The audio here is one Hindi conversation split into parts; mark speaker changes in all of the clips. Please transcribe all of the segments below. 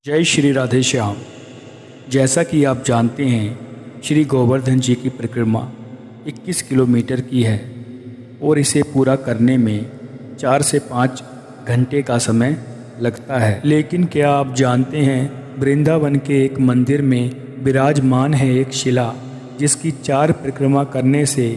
Speaker 1: जय श्री राधे श्याम। जैसा कि आप जानते हैं, श्री गोवर्धन जी की परिक्रमा 21 किलोमीटर की है और इसे पूरा करने में 4 से 5 घंटे का समय लगता है। लेकिन क्या आप जानते हैं, वृंदावन के एक मंदिर में विराजमान है एक शिला, जिसकी 4 परिक्रमा करने से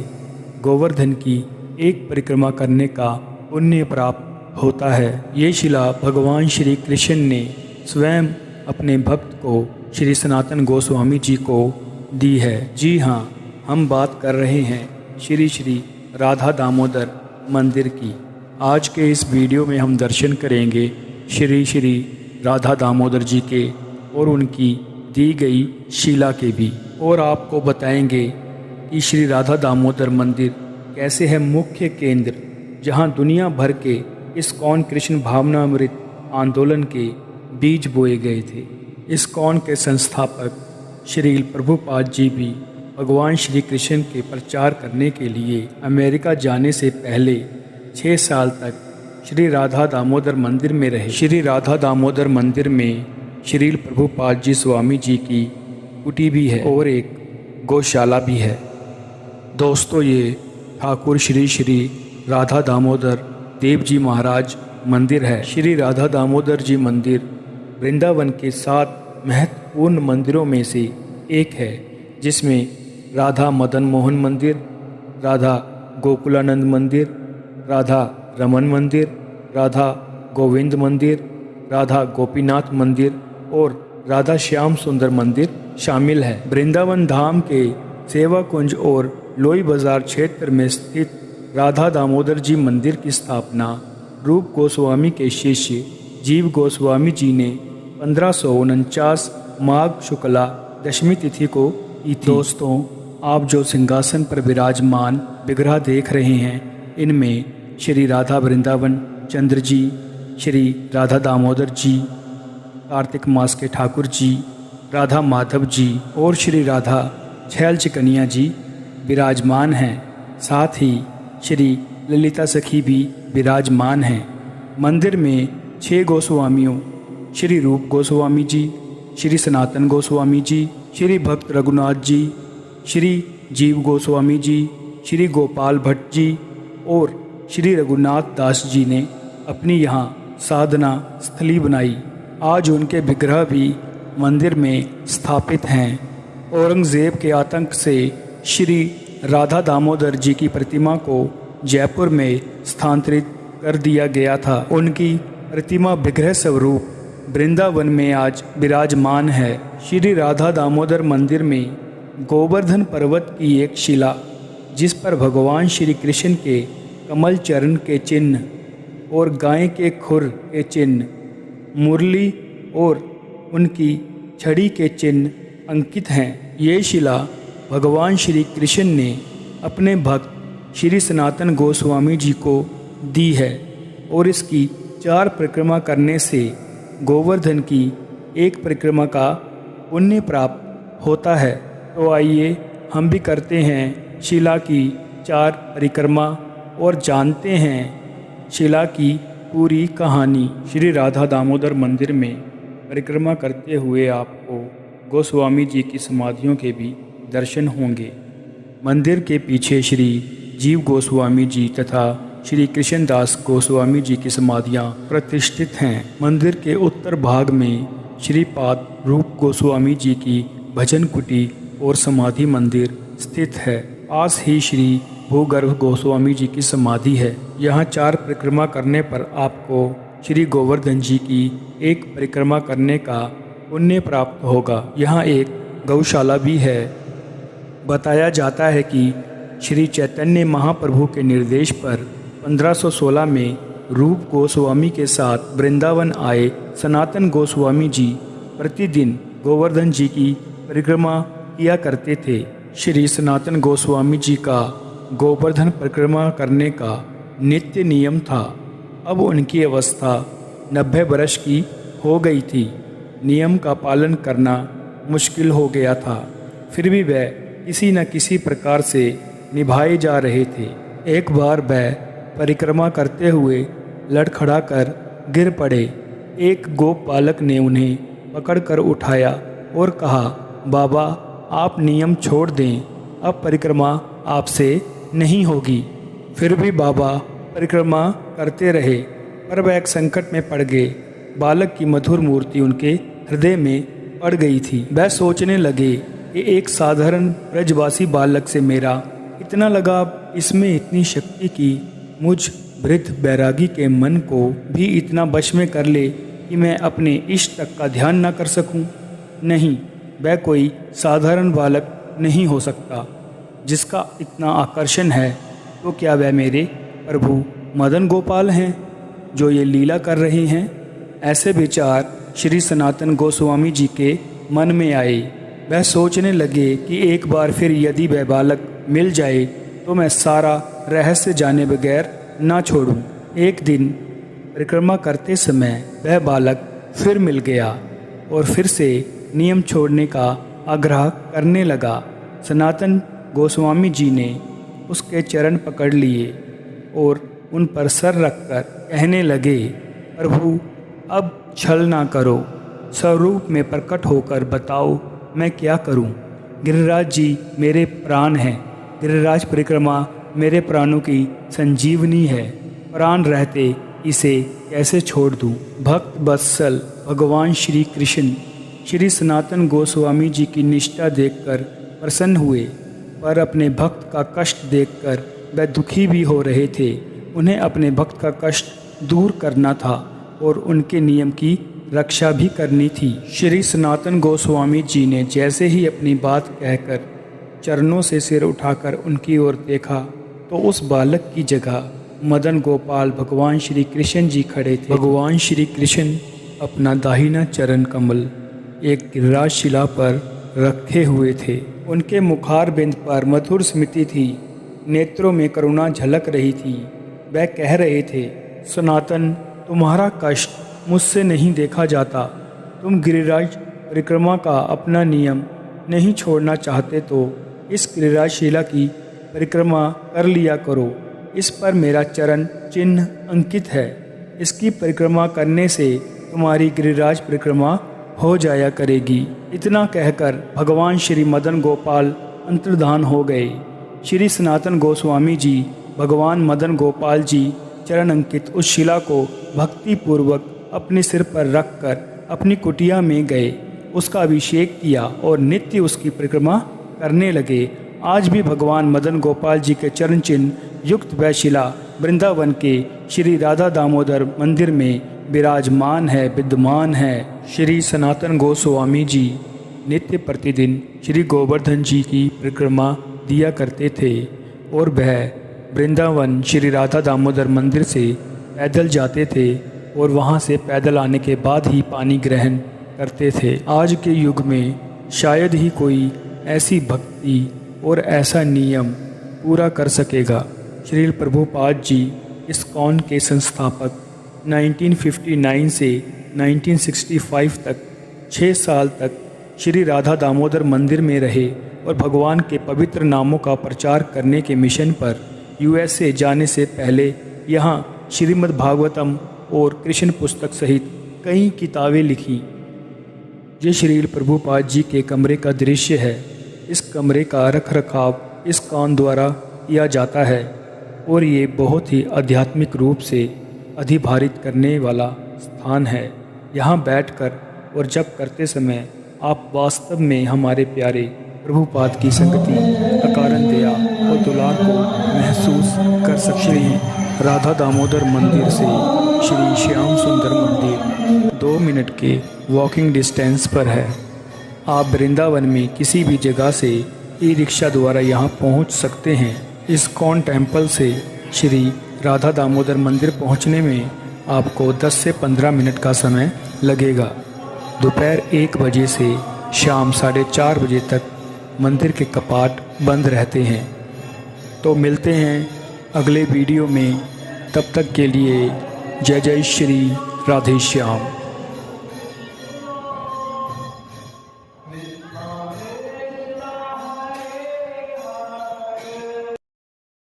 Speaker 1: गोवर्धन की एक परिक्रमा करने का पुण्य प्राप्त होता है। ये शिला भगवान श्री कृष्ण ने स्वयं अपने भक्त को श्री सनातन गोस्वामी जी को दी है। जी हाँ, हम बात कर रहे हैं श्री श्री राधा दामोदर मंदिर की। आज के इस वीडियो में हम दर्शन करेंगे श्री श्री राधा दामोदर जी के और उनकी दी गई शिला के भी, और आपको बताएंगे कि श्री राधा दामोदर मंदिर कैसे है मुख्य केंद्र, जहां दुनिया भर के इस्कॉन कृष्ण भावनामृत आंदोलन के बीज बोए गए थे। इस्कॉन के संस्थापक श्रील प्रभुपाद जी भी भगवान श्री कृष्ण के प्रचार करने के लिए अमेरिका जाने से पहले 6 साल तक श्री राधा दामोदर मंदिर में रहे। श्री राधा दामोदर मंदिर में श्रील प्रभुपाद जी स्वामी जी की कुटी भी है और एक गौशाला भी है। दोस्तों, ये ठाकुर श्री श्री राधा दामोदर देव जी महाराज मंदिर है। श्री राधा दामोदर जी मंदिर वृंदावन के 7 महत्वपूर्ण मंदिरों में से एक है, जिसमें राधा मदन मोहन मंदिर, राधा गोकुलानंद मंदिर, राधा रमन मंदिर, राधा गोविंद मंदिर, राधा गोपीनाथ मंदिर और राधा श्याम सुंदर मंदिर शामिल है। वृंदावन धाम के सेवा कुंज और लोई बाजार क्षेत्र में स्थित राधा दामोदर जी मंदिर की स्थापना रूप गोस्वामी के शिष्य जीव गोस्वामी जी ने 1549 माघ शुक्ला दशमी तिथि को की थी। दोस्तों, आप जो सिंहासन पर विराजमान विग्रह देख रहे हैं, इनमें श्री राधा वृंदावन चंद्र जी, श्री राधा दामोदर जी, कार्तिक मास के ठाकुर जी, राधा माधव जी और श्री राधा छैल चिकनिया जी विराजमान हैं। साथ ही श्री ललिता सखी भी विराजमान हैं। मंदिर में 6 गोस्वामियों श्री रूप गोस्वामी जी, श्री सनातन गोस्वामी जी, श्री भक्त रघुनाथ जी, श्री जीव गोस्वामी जी, श्री गोपाल भट्ट जी और श्री रघुनाथ दास जी ने अपनी यहाँ साधना स्थली बनाई। आज उनके विग्रह भी मंदिर में स्थापित हैं। औरंगजेब के आतंक से श्री राधा दामोदर जी की प्रतिमा को जयपुर में स्थानांतरित कर दिया गया था। उनकी प्रतिमा विग्रह स्वरूप वृंदावन में आज विराजमान है। श्री राधा दामोदर मंदिर में गोवर्धन पर्वत की एक शिला, जिस पर भगवान श्री कृष्ण के कमल चरण के चिन्ह और गाय के खुर के चिन्ह, मुरली और उनकी छड़ी के चिन्ह अंकित हैं। ये शिला भगवान श्री कृष्ण ने अपने भक्त श्री सनातन गोस्वामी जी को दी है और इसकी 4 परिक्रमा करने से गोवर्धन की एक परिक्रमा का पुण्य प्राप्त होता है। तो आइए हम भी करते हैं शिला की 4 परिक्रमा और जानते हैं शिला की पूरी कहानी। श्री राधा दामोदर मंदिर में परिक्रमा करते हुए आपको गोस्वामी जी की समाधियों के भी दर्शन होंगे। मंदिर के पीछे श्री जीव गोस्वामी जी तथा श्री कृष्णदास गोस्वामी जी की समाधियां प्रतिष्ठित हैं। मंदिर के उत्तर भाग में श्रीपाद रूप गोस्वामी जी की भजन कुटी और समाधि मंदिर स्थित है। पास ही श्री भूगर्भ गोस्वामी जी की समाधि है। यहाँ 4 परिक्रमा करने पर आपको श्री गोवर्धन जी की एक परिक्रमा करने का पुण्य प्राप्त होगा। यहाँ एक गौशाला भी है। बताया जाता है कि श्री चैतन्य महाप्रभु के निर्देश पर 1516 में रूप गोस्वामी के साथ वृंदावन आए सनातन गोस्वामी जी प्रतिदिन गोवर्धन जी की परिक्रमा किया करते थे। श्री सनातन गोस्वामी जी का गोवर्धन परिक्रमा करने का नित्य नियम था। अब उनकी अवस्था 90 वर्ष की हो गई थी। नियम का पालन करना मुश्किल हो गया था, फिर भी वह किसी न किसी प्रकार से निभाए जा रहे थे। एक बार वह परिक्रमा करते हुए लड़खड़ाकर गिर पड़े। एक गोपालक ने उन्हें पकड़कर उठाया और कहा, बाबा आप नियम छोड़ दें, अब परिक्रमा आपसे नहीं होगी। फिर भी बाबा परिक्रमा करते रहे, पर वह एक संकट में पड़ गए। बालक की मधुर मूर्ति उनके हृदय में पड़ गई थी। वह सोचने लगे कि एक साधारण ब्रजवासी बालक से मेरा इतना लगाव, इसमें इतनी शक्ति की मुझ वृद्ध बैरागी के मन को भी इतना वश में कर ले कि मैं अपने इष्ट तक का ध्यान न कर सकूं। नहीं, वह कोई साधारण बालक नहीं हो सकता जिसका इतना आकर्षण है। तो क्या वह मेरे प्रभु मदन गोपाल हैं जो ये लीला कर रहे हैं? ऐसे विचार श्री सनातन गोस्वामी जी के मन में आए। वह सोचने लगे कि एक बार फिर यदि वह बालक मिल जाए तो मैं सारा रहस्य जाने बगैर ना छोड़ूं। एक दिन परिक्रमा करते समय वह बालक फिर मिल गया और फिर से नियम छोड़ने का आग्रह करने लगा। सनातन गोस्वामी जी ने उसके चरण पकड़ लिए और उन पर सर रखकर कहने लगे, प्रभु अब छल ना करो, स्वरूप में प्रकट होकर बताओ मैं क्या करूं। गिरिराज जी मेरे प्राण हैं, गिरिराज परिक्रमा मेरे प्राणों की संजीवनी है, प्राण रहते इसे कैसे छोड़ दूं। भक्त वत्सल भगवान श्री कृष्ण श्री सनातन गोस्वामी जी की निष्ठा देखकर प्रसन्न हुए, पर अपने भक्त का कष्ट देखकर वह दुखी भी हो रहे थे। उन्हें अपने भक्त का कष्ट दूर करना था और उनके नियम की रक्षा भी करनी थी। श्री सनातन गोस्वामी जी ने जैसे ही अपनी बात कहकर चरणों से सिर उठाकर उनकी ओर देखा तो उस बालक की जगह मदन गोपाल भगवान श्री कृष्ण जी खड़े थे। भगवान श्री कृष्ण अपना दाहिना चरण कमल एक गिरिराज शिला पर रखे हुए थे। उनके मुखारबिंद पर मधुर स्मृति थी, नेत्रों में करुणा झलक रही थी। वह कह रहे थे, सनातन तुम्हारा कष्ट मुझसे नहीं देखा जाता। तुम गिरिराज परिक्रमा का अपना नियम नहीं छोड़ना चाहते तो इस गिरिराज शिला की परिक्रमा कर लिया करो। इस पर मेरा चरण चिन्ह अंकित है। इसकी परिक्रमा करने से तुम्हारी गिरिराज परिक्रमा हो जाया करेगी। इतना कहकर भगवान श्री मदन गोपाल अंतर्धान हो गए। श्री सनातन गोस्वामी जी भगवान मदन गोपाल जी चरण अंकित उस शिला को भक्ति पूर्वक अपने सिर पर रखकर अपनी कुटिया में गए, उसका अभिषेक किया और नित्य उसकी परिक्रमा करने लगे। आज भी भगवान मदन गोपाल जी के चरण चिन्ह युक्त वह शिला वृंदावन के श्री राधा दामोदर मंदिर में विराजमान है, विद्यमान है। श्री सनातन गोस्वामी जी नित्य प्रतिदिन श्री गोवर्धन जी की परिक्रमा दिया करते थे और वह वृंदावन श्री राधा दामोदर मंदिर से पैदल जाते थे और वहाँ से पैदल आने के बाद ही पानी ग्रहण करते थे। आज के युग में शायद ही कोई ऐसी भक्ति और ऐसा नियम पूरा कर सकेगा। श्रील प्रभुपाद जी इस्कॉन के संस्थापक 1959 से 1965 तक 6 साल तक श्री राधा दामोदर मंदिर में रहे और भगवान के पवित्र नामों का प्रचार करने के मिशन पर USA जाने से पहले यहाँ श्रीमद् भागवतम और कृष्ण पुस्तक सहित कई किताबें लिखीं। ये श्रील प्रभुपाद जी के कमरे का दृश्य है। इस कमरे का रख रखाव इस्कॉन द्वारा किया जाता है और ये बहुत ही आध्यात्मिक रूप से अधिभारित करने वाला स्थान है। यहाँ बैठकर और जप करते समय आप वास्तव में हमारे प्यारे प्रभुपाद की संगति, अकारण दया और दुलार को महसूस कर सकते हैं। राधा दामोदर मंदिर से श्री श्याम सुंदर मंदिर 2 मिनट के वॉकिंग डिस्टेंस पर है। आप वृंदावन में किसी भी जगह से ई-रिक्शा द्वारा यहाँ पहुँच सकते हैं। इस्कॉन टेम्पल से श्री राधा दामोदर मंदिर पहुँचने में आपको 10 से 15 मिनट का समय लगेगा। दोपहर 1 बजे से शाम 4:30 बजे तक मंदिर के कपाट बंद रहते हैं। तो मिलते हैं अगले वीडियो में, तब तक के लिए जय जय श्री राधे श्याम।